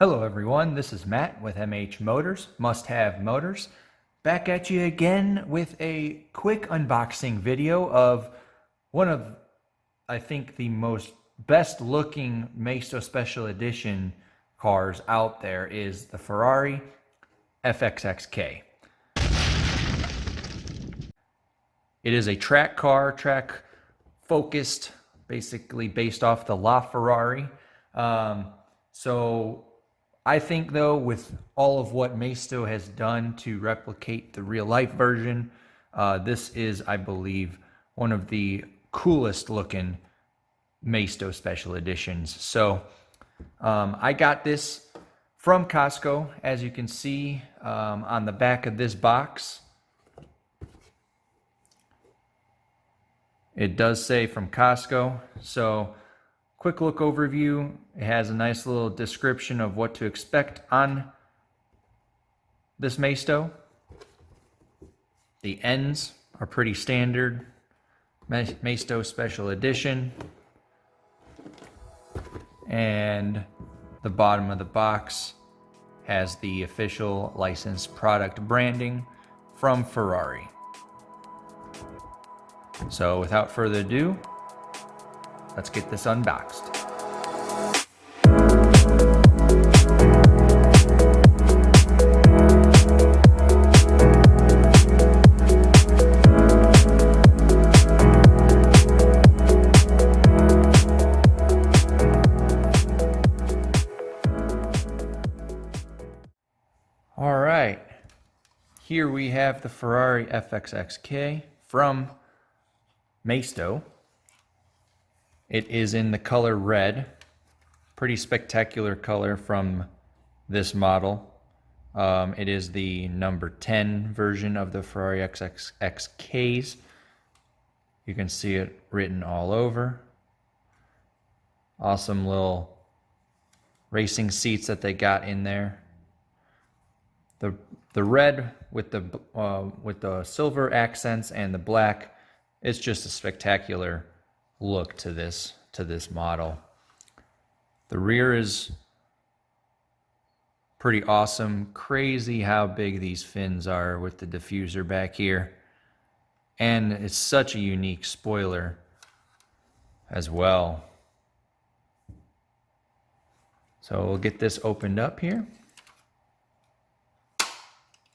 Hello everyone, this is Matt with MH Motors, Must Have Motors. Back at you again with a quick unboxing video of one of, I think, the most best looking Maisto Special Edition cars out there is the Ferrari FXX-K. It is a track car, track focused, basically based off the LaFerrari. So I think, though, with all of what Maisto has done to replicate the real-life version, this is, I believe, one of the coolest looking Maisto Special Editions. So I got this from Costco, as you can see on the back of this box. It does say from Costco. So quick look overview. It has a nice little description of what to expect on this Maisto. The ends are pretty standard. Maisto Special Edition. And the bottom of the box has the official licensed product branding from Ferrari. So without further ado, let's get this unboxed. All right, here we have the Ferrari FXX-K from Maisto. It is in the color red. Pretty spectacular color from this model. It is the number 10 version of the Ferrari FXX-Ks. You can see it written all over. Awesome little racing seats that they got in there. The red with the silver accents and the black, it's just a spectacular look to this model. The rear is pretty awesome. Crazy how big these fins are with the diffuser back here. And it's such a unique spoiler as well. So we'll get this opened up here.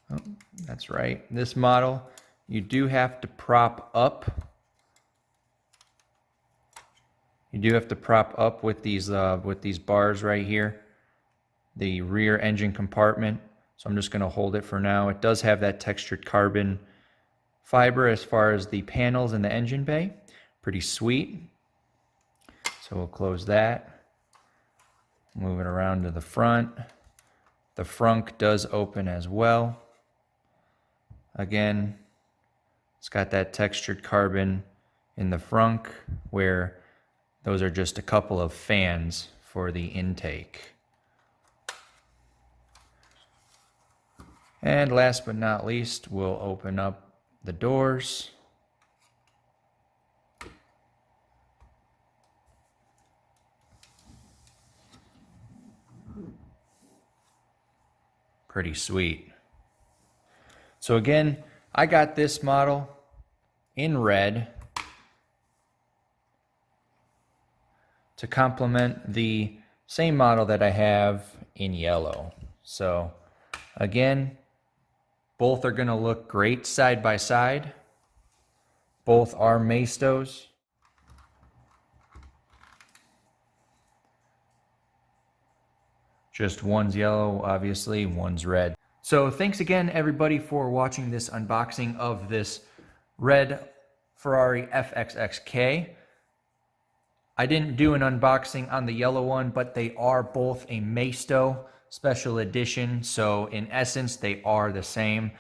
Oh, that's right. This model, you do have to prop up. You do have to prop up with these bars right here, the rear engine compartment. So I'm just going to hold it for now. It does have that textured carbon fiber as far as the panels in the engine bay. Pretty sweet. So we'll close that. Move it around to the front. The frunk does open as well. Again, it's got that textured carbon in the frunk where those are just a couple of fans for the intake. And last but not least, we'll open up the doors. Pretty sweet. So again, I got this model in red to complement the same model that I have in yellow. So again, both are going to look great side by side. Both are Maistos. Just one's yellow, obviously, one's red. So thanks again, everybody, for watching this unboxing of this red Ferrari FXX-K. I didn't do an unboxing on the yellow one, but they are both a Maisto Special Edition. So in essence, they are the same.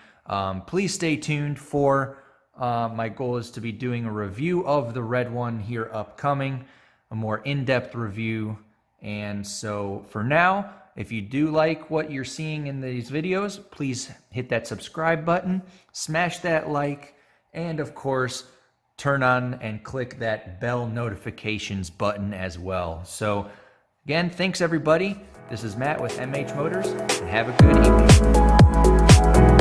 Please stay tuned for my goal is to be doing a review of the red one here upcoming, a more in-depth review. And so for now, if you do like what you're seeing in these videos, please hit that subscribe button, smash that like, and of course, turn on and click that bell notifications button as well. So again, thanks everybody. This is Matt with MH Motors, and have a good evening.